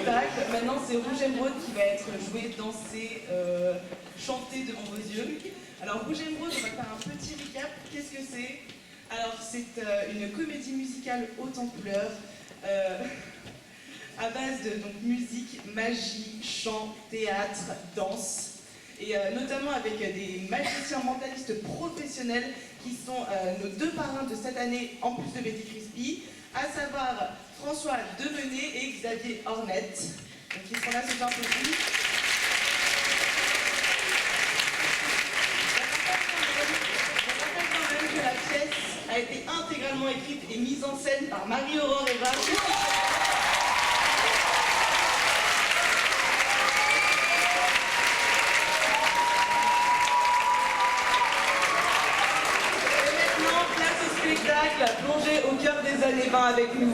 spectacle. Maintenant, c'est Rouge Émeraude qui va être joué, dansé, chanté devant vos yeux. Alors, Rouge Émeraude, on va faire un petit recap. Qu'est-ce que c'est? Alors, c'est une comédie musicale haute en couleurs, à base de donc, musique, magie, chant, théâtre, danse. Et notamment avec des magiciens mentalistes professionnels qui sont nos deux parrains de cette année, en plus de Betty Crispy, à savoir François Devenet et Xavier Ornette. Donc ils sont là ce soir aussi. Je rappelle quand même que la pièce a été intégralement écrite et mise en scène par Marie-Aurore Eva. Plongé au cœur des années 20 avec nous.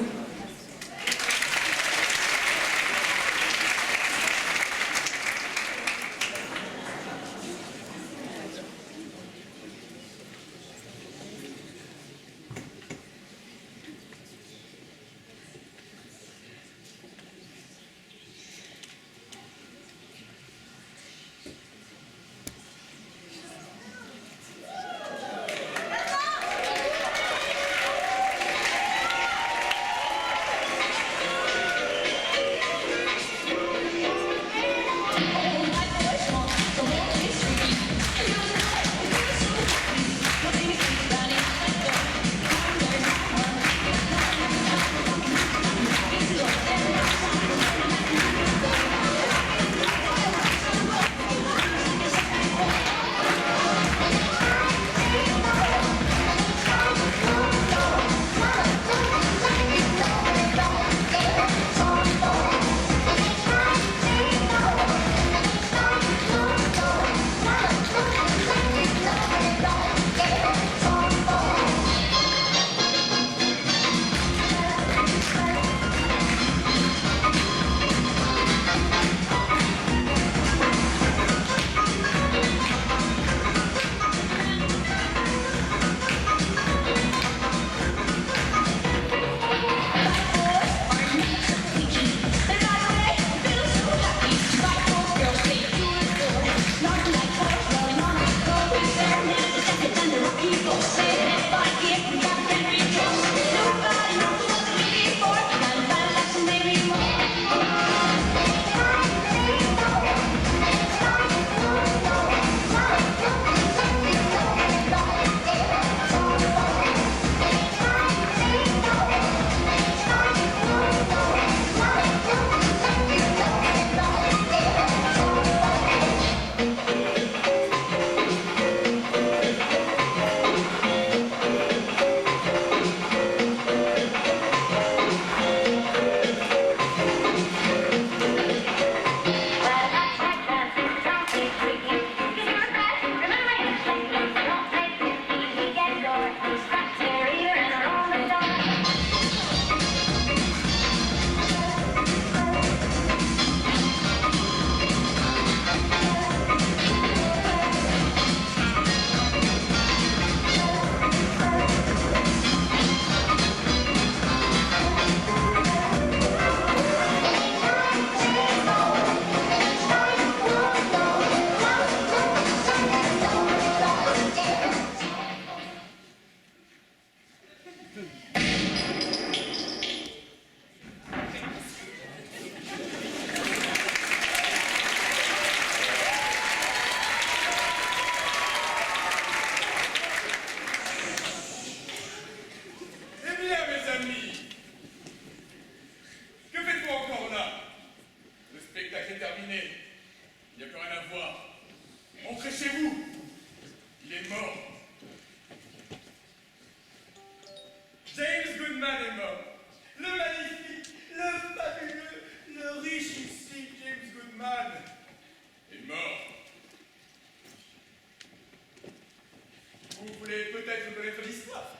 Vous voulez peut-être connaître l'histoire.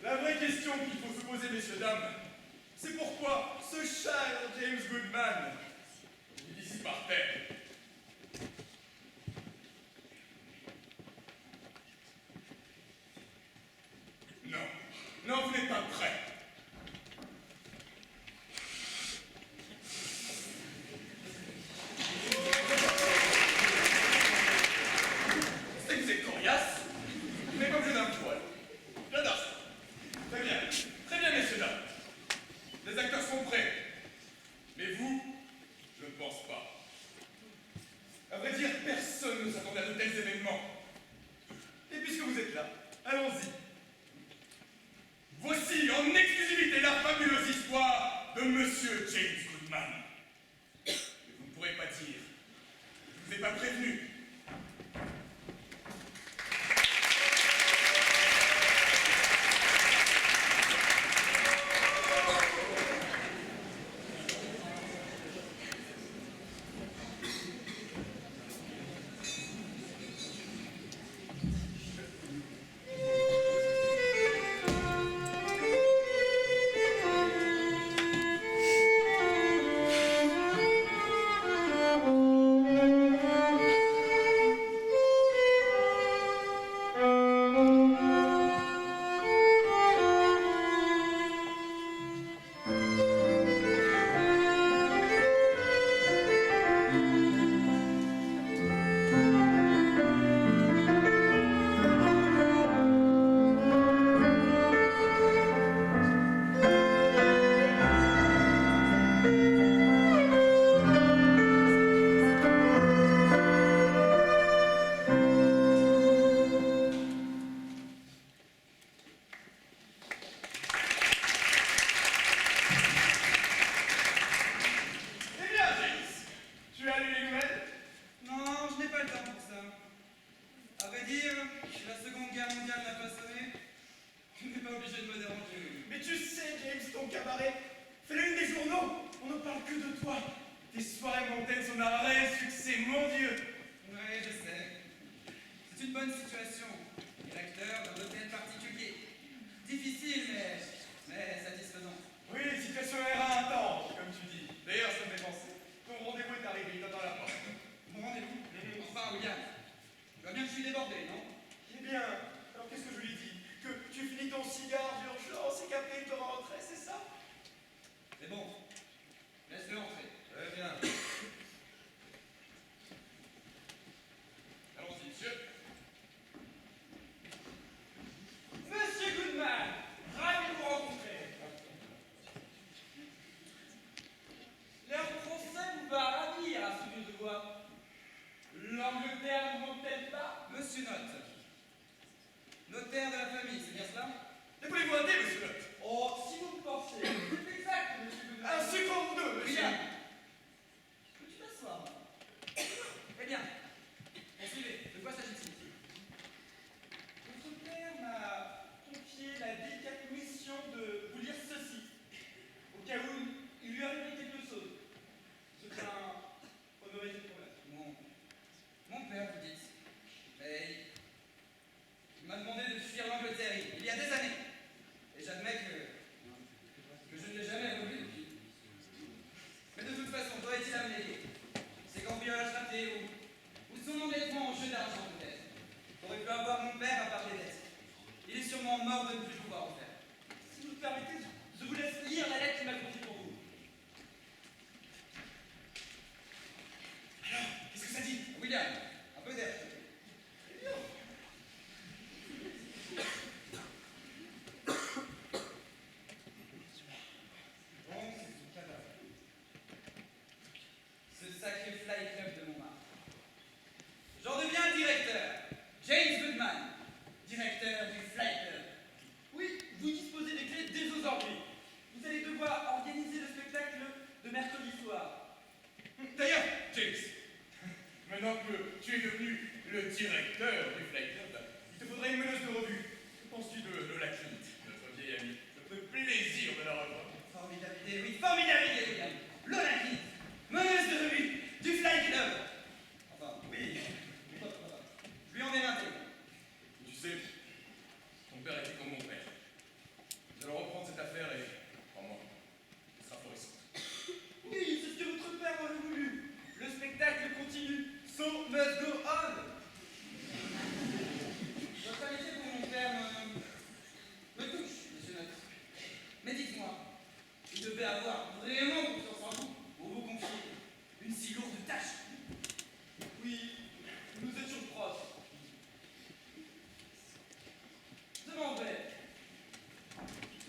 La vraie question qu'il faut se poser, messieurs, dames, c'est pourquoi ce cher James Goodman est ici par terre. Non, non, vous n'êtes pas prêts. Les acteurs sont prêts. Mais vous, je ne pense pas. À vrai dire, personne ne s'attendait à de tels événements. Et puisque vous êtes là, allons-y. Voici en exclusivité la fabuleuse histoire de Monsieur James Goodman. Et vous ne pourrez pas dire que je ne vous ai pas prévenu.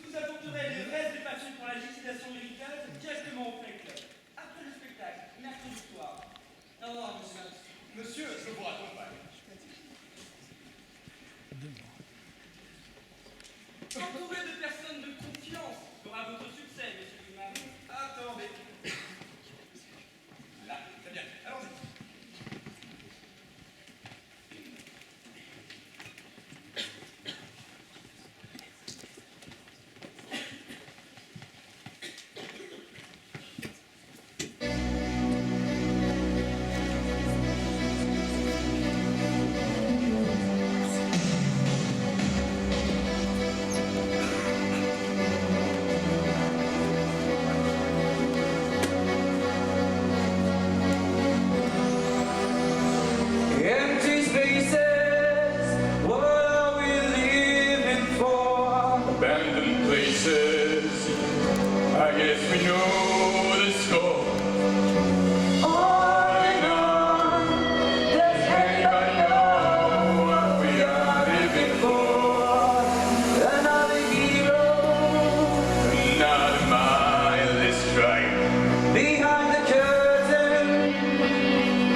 Vous apporterez les restes des papiers pour la liquidation je vous raccompagne. Entouré de personnes de confiance fera votre succès, monsieur Dumas. Attendez. Là, très bien. Allons-y. Empty spaces, what are we living for? Abandoned places. I guess we know the score. On and on, does anybody know what we are living for? Another hero Not a mindless strike behind the curtain.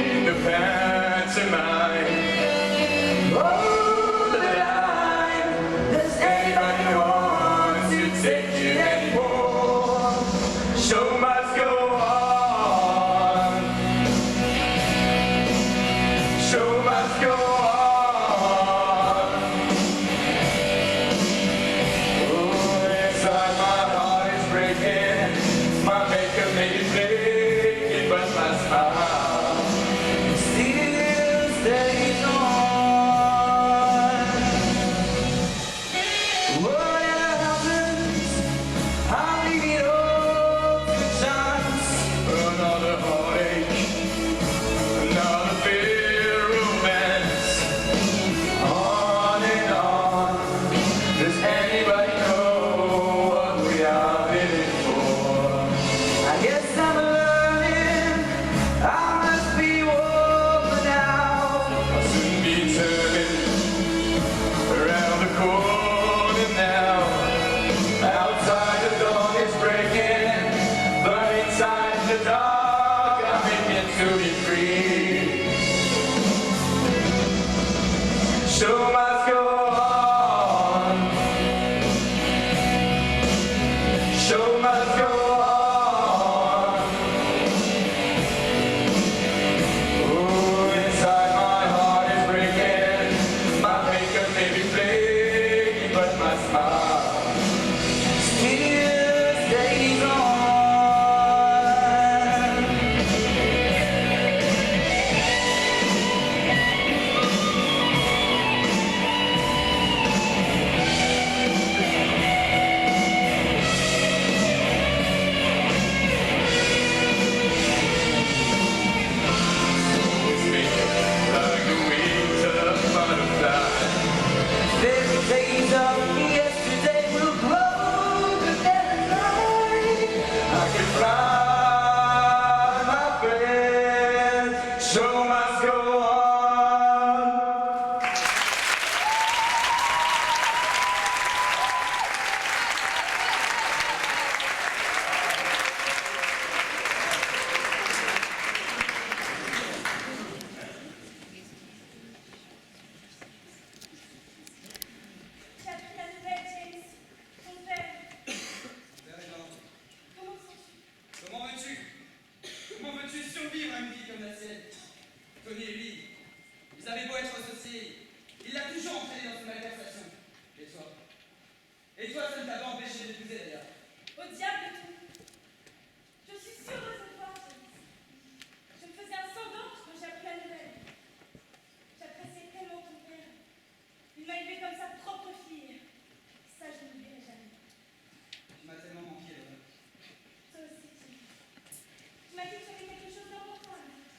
in the pantomime. Oh, the line, does anybody want to take it anymore? Show must go on. Show must go on. Oh, inside my heart is breaking. My makeup may be flaking, but my smile Still stays on. Whatever happens, I'll leave it all to chance. another heartache, another fair romance. On and on. Does anybody know what we are living for? I guess I'm learning I must be woman now. I'll soon be turning around the corner now. Outside the dawn is breaking, but inside the dark I'm making to be free. Show must go on. Show must go on. Oh, inside my heart is breaking. My makeup may be flaking, but my smile Still stays on. is making like a winter butterfly. Fairy days of yesterday will grow to dead night. I can fly, my friend. Show must go on. J'ai appris la nouvelle, James. Ton père. Comment sens-tu? Comment veux-tu? Comment veux-tu survivre à une vie comme la sienne? Tony et lui, ils avaient beau être associés, il l'a toujours entraîné dans une malversation. Et toi? Et toi, ça ne t'a pas empêché d'épouser d'ailleurs. Au diable tout. Je suis si heureuse de toi, James. Je me faisais un sang d'or quand j'ai appris la nouvelle. J'appréciais tellement ton père. Il m'a élevée comme sa propre fille. Ça, je ne l'oublierai jamais. Tu m'as tellement manqué, Laura. Toi aussi, James. Tu m'as dit que tu avais quelque chose d'important à me dire.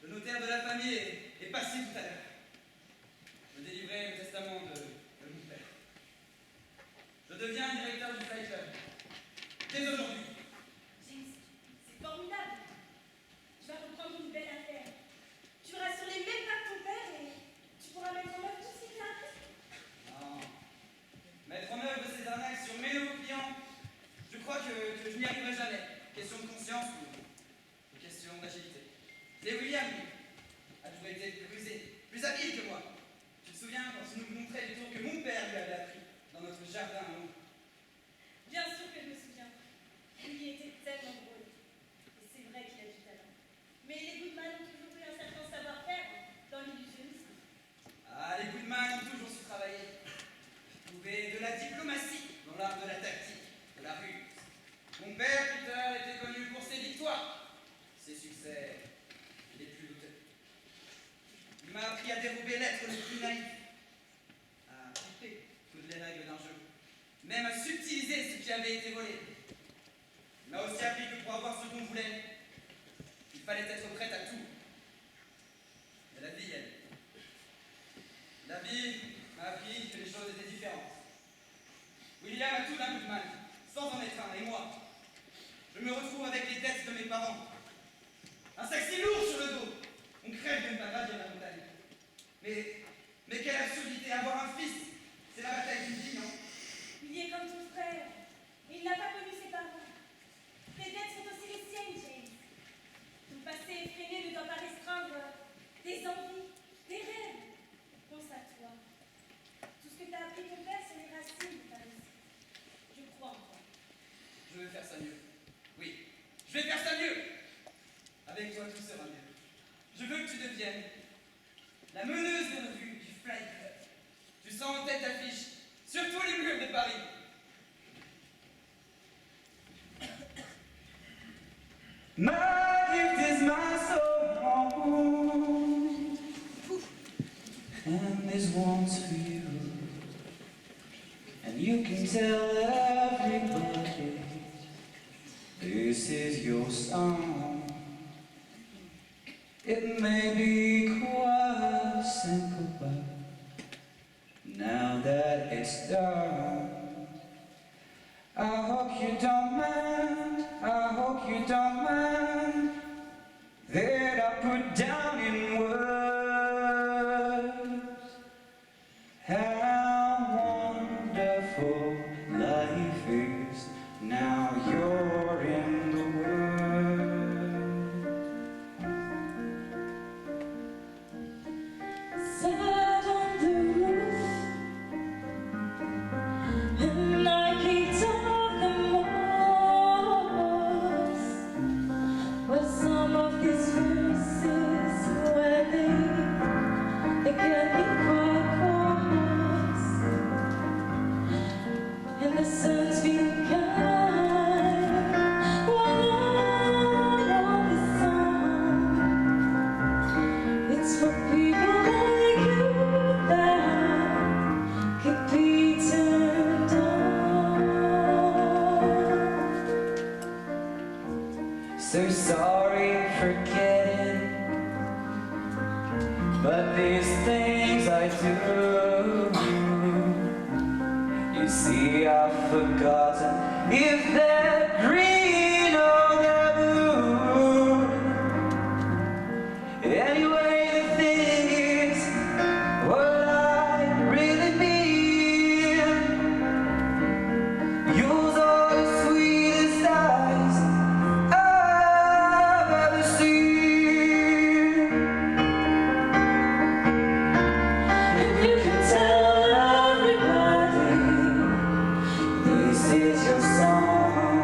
Le notaire de la famille est passé tout à l'heure. Je délivrais le testament de mon père. Je deviens directeur du Fight Club. Dès aujourd'hui. James, c'est formidable. Tu vas reprendre une belle affaire. Tu iras sur les mêmes pas que ton père et tu pourras mettre en œuvre tout ce qu'il t'a appris. Non. Mettre en œuvre ces arnaques sur mes nouveaux clients, je crois que je n'y arriverai jamais. Question de conscience ou question d'agilité. C'est William, lui. a toujours été plus rusé, plus habile que moi. Tu te souviens quand tu nous montrais les tours que mon père lui avait appris dans notre jardin à nous? Bien sûr que je me souviens. Lui était tellement drôle. Et c'est vrai qu'il a du talent. Mais les Goodman ont toujours eu un certain savoir-faire dans l'illusionnisme. Ah, les Goodman ont toujours su travailler. Trouver de la diplomatie dans l'art de la tactique, de la ruse. Mon père, Peter, était connu pour ses victoires, ses succès les plus douteux. Il m'a appris à dérober l'être le plus naïf, à couper toutes les règles d'un jeu, même à subtiliser ce qui avait été volé. Il m'a aussi appris que pour avoir ce qu'on voulait, il fallait être prêt à tout. Mais la vie, elle. La vie m'a appris que les choses étaient différentes. William a tout d'un Goodman, sans en être un, et moi, je me retrouve avec les dettes de mes parents. Un sac si lourd sur le dos, on crève de ne pas gravir la montagne. Mais quelle absurdité, avoir un fils, c'est la bataille d'une vie, non? Il est comme ton frère. Et il n'a pas connu ses parents. Tes dettes sont aussi les siennes, James. Ton passé effréné ne doit pas restreindre tes envies, tes rêves. Pense à toi. Tout ce que t'a appris ton père, c'est les racines de ta réussite. Je crois en toi. Je vais faire ça mieux. Oui, je vais faire ça mieux. Avec toi, tout sera mieux. Je veux que tu deviennes la meneuse de revue du Fly Club. Tu sens en tête d'affiche sur tous les murs de Paris. My gift is my soul, and this one's for you. And you can tell everybody this is your song. It may be quite simple, but now that it's done, I hope you don't mind, I hope you don't mind that I put down in words how wonderful life is now you're in the world. Sat on the roof, and I picked up the moss. But some of these verses, when they can be quite coarse, and the sun's been kind while I wrote this song. It's for people like you that could be turned on. So sorry for kidding, but these things I do, you see I've forgotten if they're green or they're blue. Anyway, the thing is what I really mean. Yours are the sweetest eyes I've ever seen. And you can tell everybody this is your song.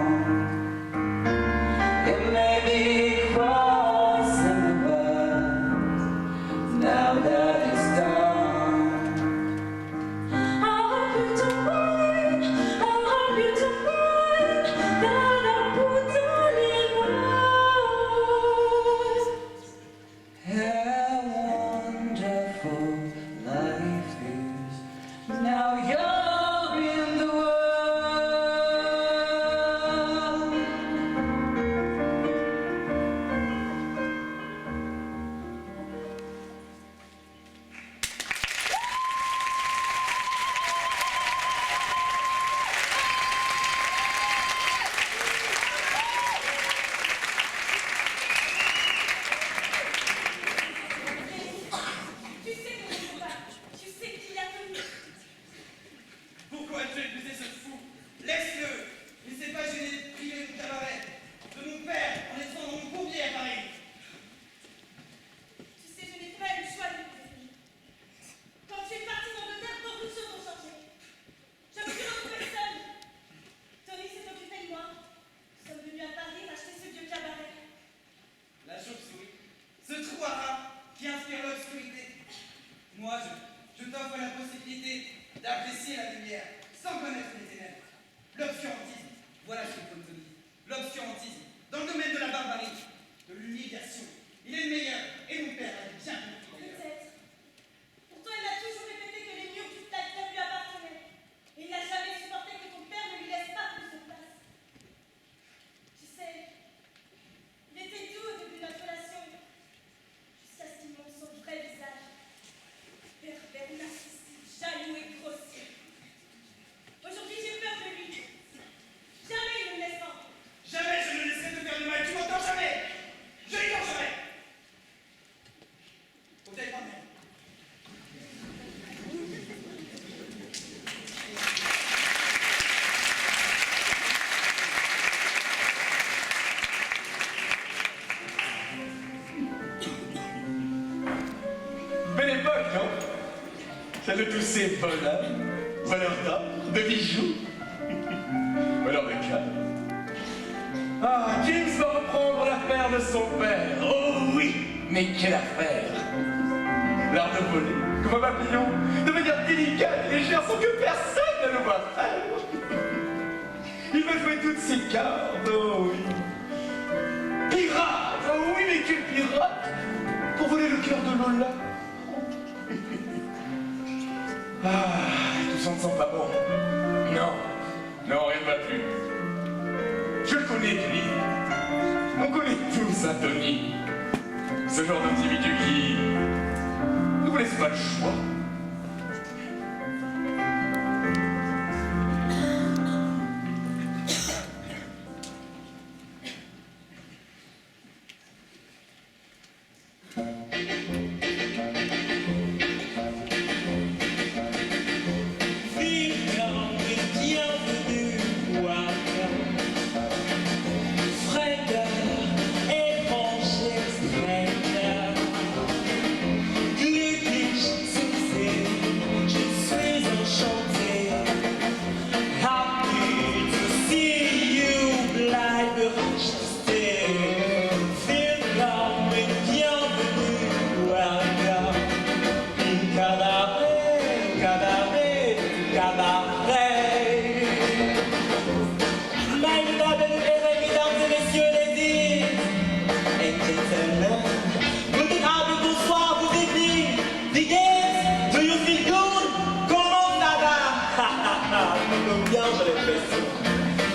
domaine de la barbarie, de l'humiliation. Il est le meilleur, et mon père a bien compris d'ailleurs. Peut-être. Pourtant, il a toujours répété que les murs toute la terre lui appartenaient. Et il n'a jamais supporté que ton père ne lui laisse pas plus de place. Tu sais, il était doux au début de notre relation, jusqu'à ce qu'il montre son vrai visage. Pervers, narcissique, jaloux et grossier. Aujourd'hui, j'ai peur de lui. Jamais il ne me laisse pas. Jamais je ne laisserai te faire de mal, tu m'entends jamais. Je l'ignore jamais. Faut que j'aille voir mère. Belle époque, non? Celle de tous ces voleurs d'or, de bijoux, voleurs de câbles. Ah, James va reprendre l'affaire de son père. Oh oui, mais quelle affaire! L'art de voler, comme un papillon, de manière délicate et légère sans que personne ne le voie faire. Il va jouer toutes ses cartes, oh oui. Pirate, oh oui, mais quel pirate! Pour voler le cœur de Lola. Ah, tout ça ne sent pas bon. Non, non, rien ne va plus. Je le connais, lui. On connaît tous un Tony. Ce genre d'individu qui ne vous laisse pas le choix.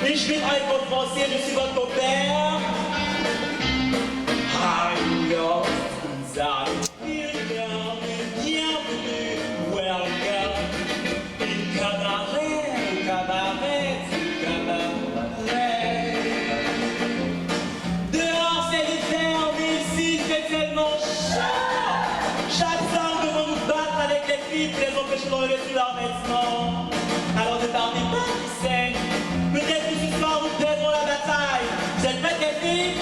Et je vais travailler pour le français, je suis votre père. Alors, bienvenue, welcome. Il cabaret, cabaret, cabaret. Dehors c'est l'hiver, mais ici c'est tellement chaud. Chaque soir devant nous battre avec les filles, les empêcher d'enlever sous leurs vêtements. Alors ne tardez pas, qui sait. Peut-être que ce soir nous perdrons la bataille. Vous êtes prêtes, les filles?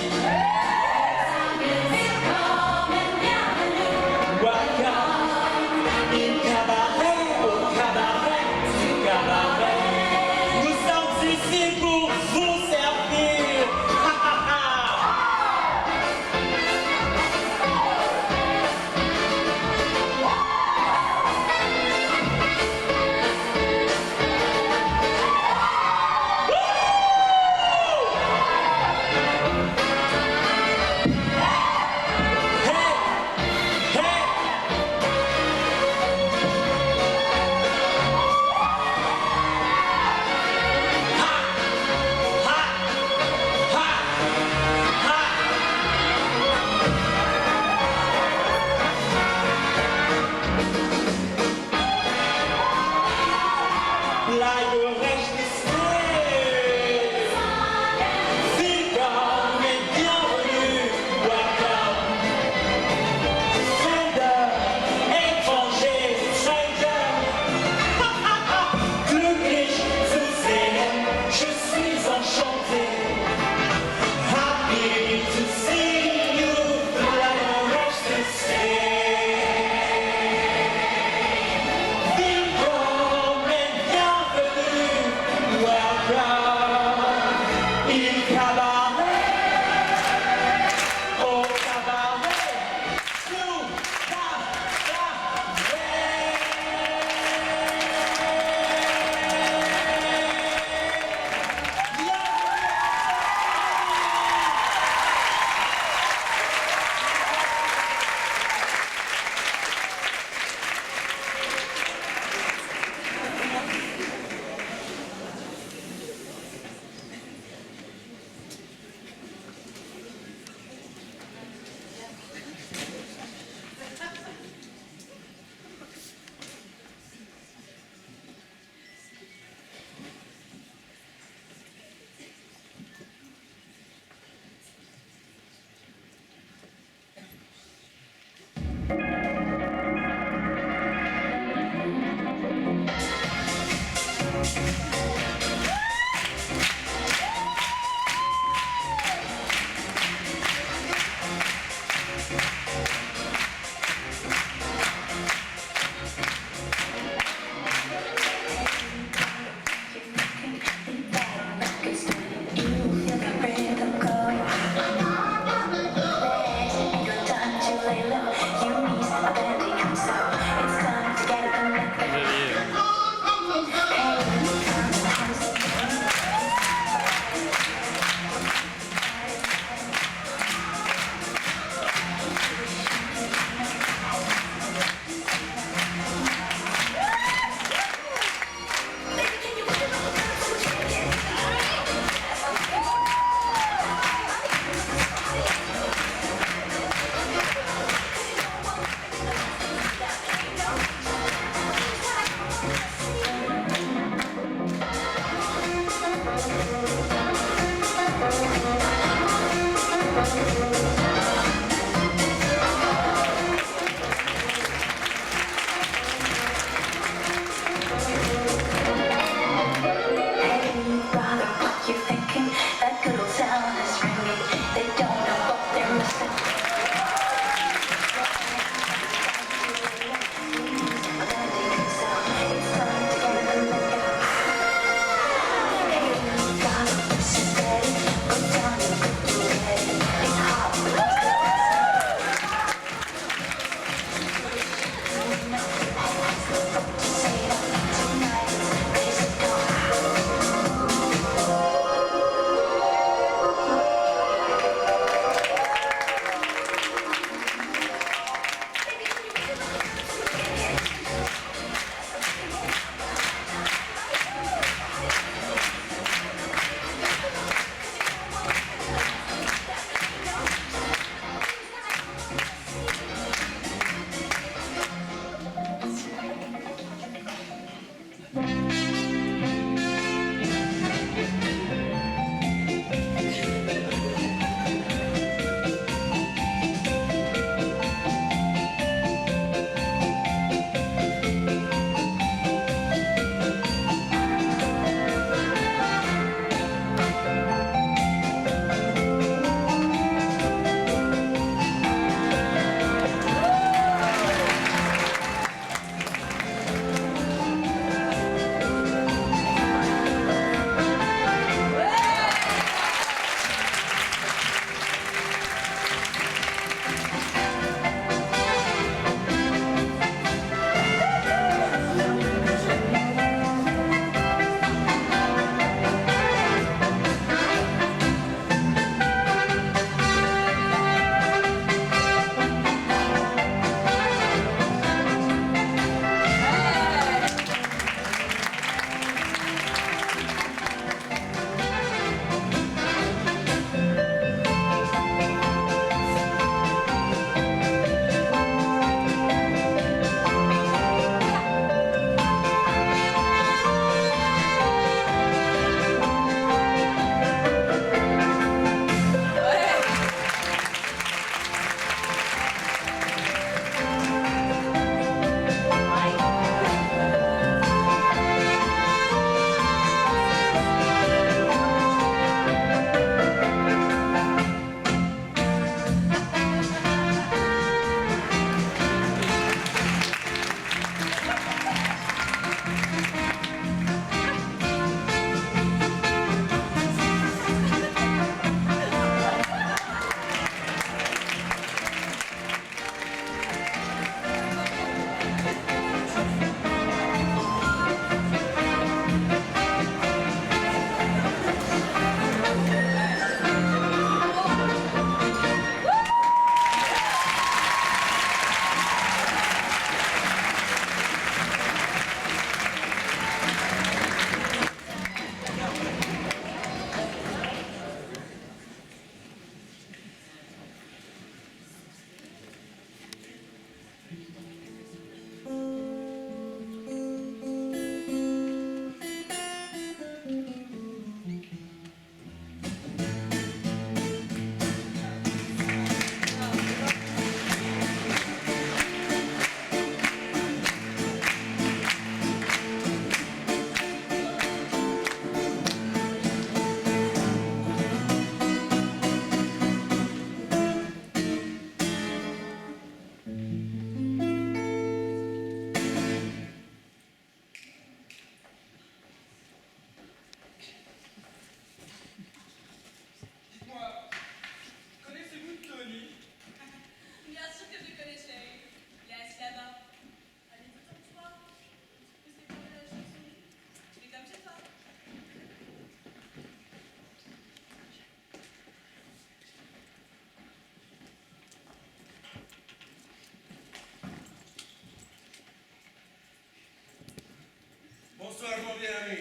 Bonsoir, mon bien ami.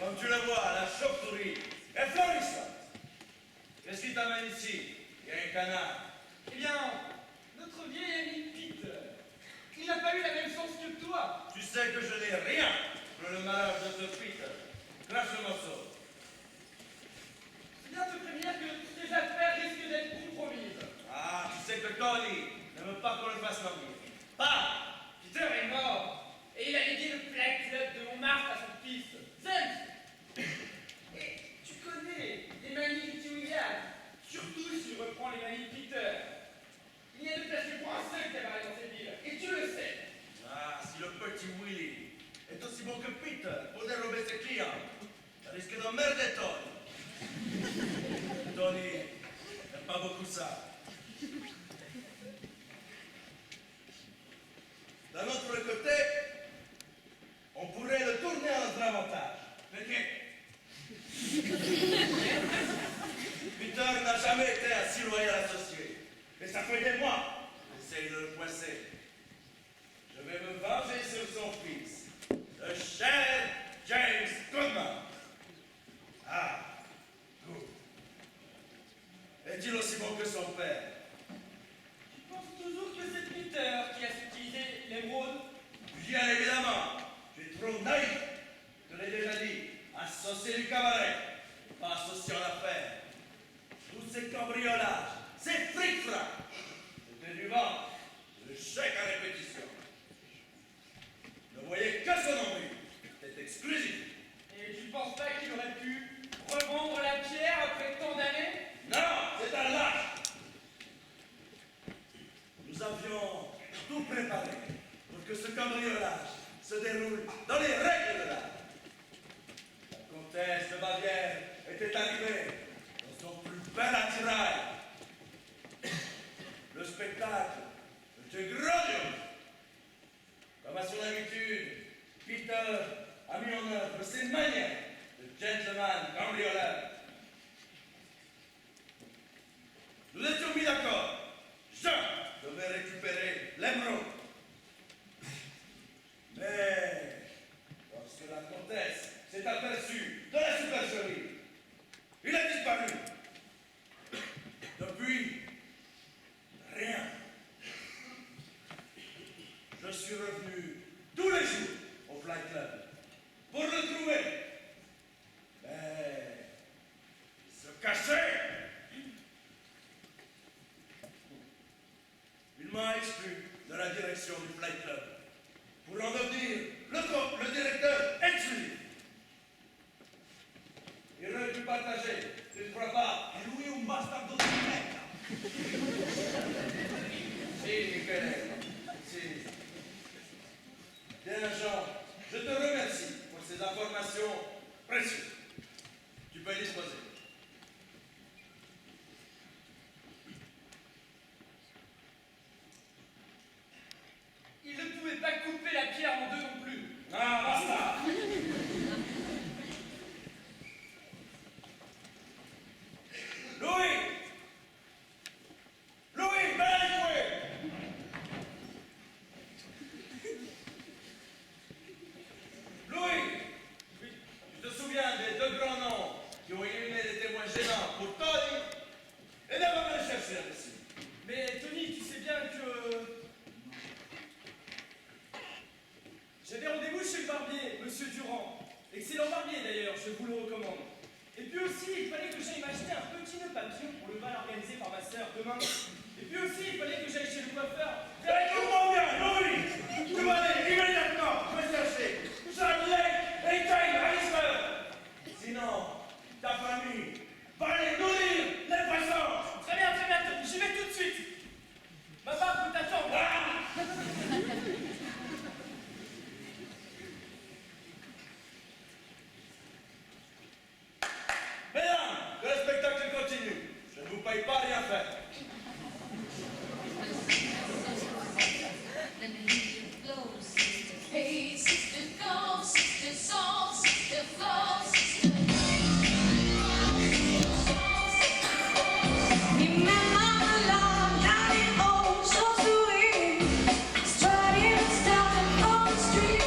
Comme tu le vois, la chauve-souris est florissante. Qu'est-ce qui t'amène ici? Il y a un canard. Eh bien, notre vieil ami Peter, il n'a pas eu la même chance que toi. Tu sais que je n'ai rien pour le malheur de ce Peter. Crache le morceau. Je viens te prévenir que tes affaires risquent d'être compromises. Ah, tu sais que Tony ne veut pas qu'on le fasse marier. Pas! Peter est mort et il a légué le Flight Club de Montmartre à son fils, James. Et tu connais les manies de William, surtout s'il reprend les manies de Peter. Il n'y a de place que pour un seul cabaret dans cette ville, et tu le sais. Ah, si le petit Willy est aussi bon que Peter pour dérober ses clients, ça risque d'emmerder Tony. Tony n'aime pas beaucoup ça. D'un autre côté, on pourrait le tourner à notre avantage. Peter n'a jamais été un si loyal associé. Mais ça fait des mois que j'essaye de le coincer. Je vais me venger sur son fils, le cher James Goodman. Ah, good. Est-il aussi bon que son père? Tu penses toujours que c'est Peter qui a utilisé l'émeraude? Bien évidemment, tu es trop naïf. Je te l'ai déjà dit, associé du cabaret, pas associé en affaires. Tous ces cambriolages, ces fric-frac, c'était du vent, le chèque à répétition. Ne voyez que son nombril, c'est exclusif. Et tu penses pas qu'il aurait pu revendre la pierre après tant d'années? Non, c'est un lâche. Nous avions tout préparé pour que ce cambriolage se déroule dans les règles de l'art. La comtesse de Bavière était arrivée dans son plus bel attirail. Le spectacle était grandiose. Comme à son habitude, Peter a mis en œuvre ses manières de gentleman cambrioleur. Nous étions mis d'accord. Je devais récupérer l'émeraude. Mais lorsque la comtesse s'est aperçue de la supercherie, il a disparu. Depuis, rien. Je suis revenu tous les jours au Flight Club pour le trouver. Mais il se cachait. Il m'a exclu de la direction du Flight Club pour en devenir le directeur exclusif. Il aurait pu partager, tu ne crois pas? E lui è un bastardo di merda. Si, Michele, si. Bien, Jean, je te remercie pour ces informations précieuses. Tu peux disposer. Il ne pouvait pas couper la pierre en deux non plus. Ah, basta! Louis! Louis, bien joué! Louis! Tu te souviens des deux grands noms qui ont éliminé des témoins gênants pour Tony? Et d'abord les chercher ici. Mais Tony, tu sais bien que... J'avais rendez-vous chez le barbier, Monsieur Durand. Excellent barbier d'ailleurs, je vous le recommande. Et puis aussi, il fallait que j'aille m'acheter un petit nœud papillon pour le bal organisé par ma sœur demain. Et puis aussi, il fallait que j'aille chez le coiffeur. Écoute-moi bien, Louis! Tu vas aller immédiatement me chercher Charlie et Jane Harrisburg! Sinon, ta famille va aller nourrir les poissons! Très bien, Tony, j'y vais tout de suite. Ma femme peut t'attendre. Mesdames, que le spectacle continue. Je ne vous paye pas rien faire. Let me hear you blow, sister. Hey, sister, go, sister, soul, sister, flow, sister. Remember the love that it oh so sweet. Starting and stopping on the street.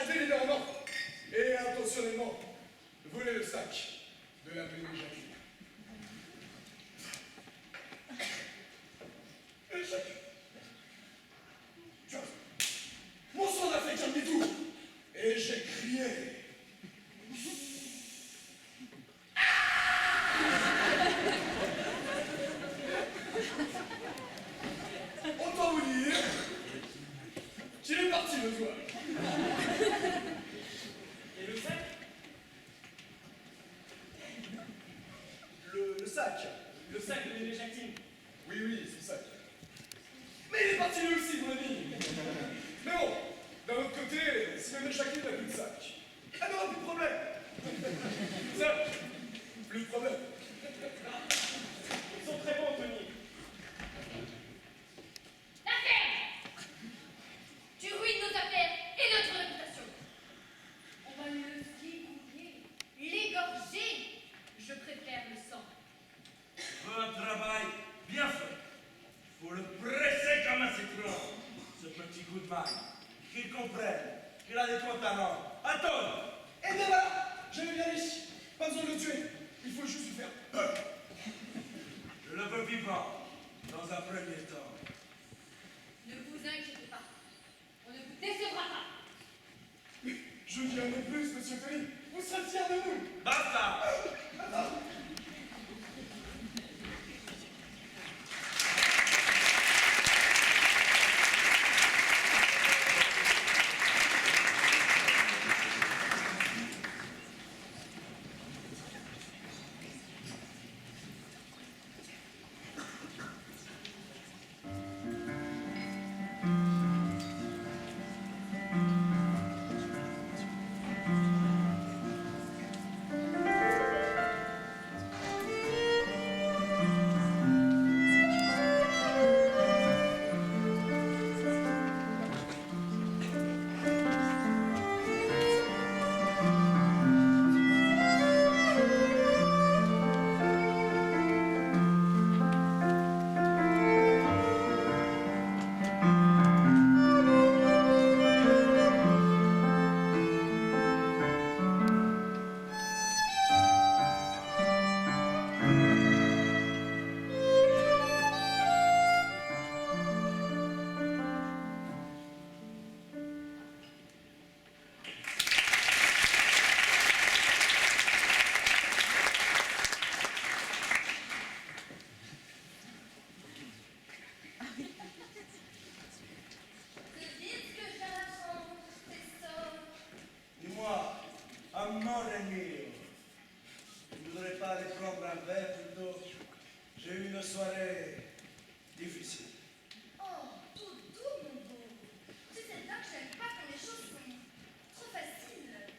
délibérément et intentionnellement volé le sac de la belle Jacqueline. Tu as raison. Mon sang d'Africain dit tout. Et j'ai crié. Autant vous dire qu'il est parti le soir. Et le sac? Le sac. Le sac de bébé Jacqueline. Oui, oui, c'est le sac. Mais il est parti lui aussi, mon ami. Mais bon, d'un autre côté, si même Jacqueline n'a plus de sac, elle n'aura plus de problème. Ça, plus de problème. Ils sont très bons, Tony. La ferme! Tu ruines nos affaires et notre réputation. On va le dégouiller, l'égorger. Je préfère le sang. Un travail bien fait. Faut le presser comme un citron. Ce petit coup de main. Qu'il comprenne qu'il a des comptes à rendre. Attends! Et bien voilà, je l'ai bien dit. Pas besoin de le tuer. Il faut juste lui faire peur. Je le veux vivant, dans un premier temps. Ne vous inquiétez pas. On ne vous décevra pas. Je dis un peu plus, monsieur Tony. Vous serez fiers de nous. Basta! Attends. Dis-moi, amore mio, tu ne voudrais pas aller prendre un verre plutôt? J'ai eu une soirée difficile. Oh, tout doux, mon beau. Tu sais bien que j'aime pas quand les choses sont trop faciles.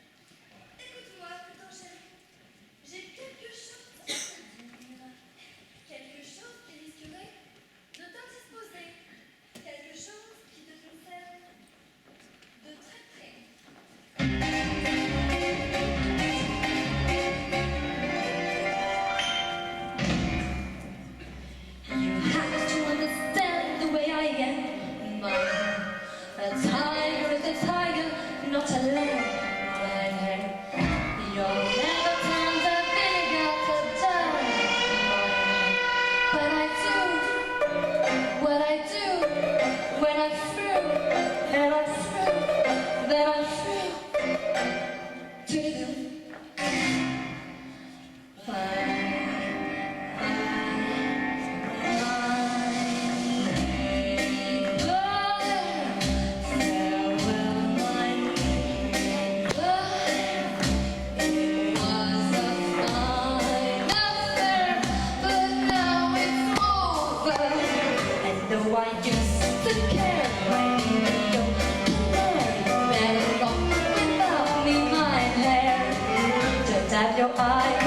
Écoute-moi, plutôt, chérie. J'ai quelque chose à te dire. Quelque chose qui risquerait de t'indisposer. Quelque chose qui te concerne de très près. You have to understand the way I am. A tiger is a tiger, not a lamb. You'll never turn the vinegar to dye. But I do what I do when I'm through, and I'm through, then I'm through. Do I used to care, I need your better off without me, my hair. Just have your eyes.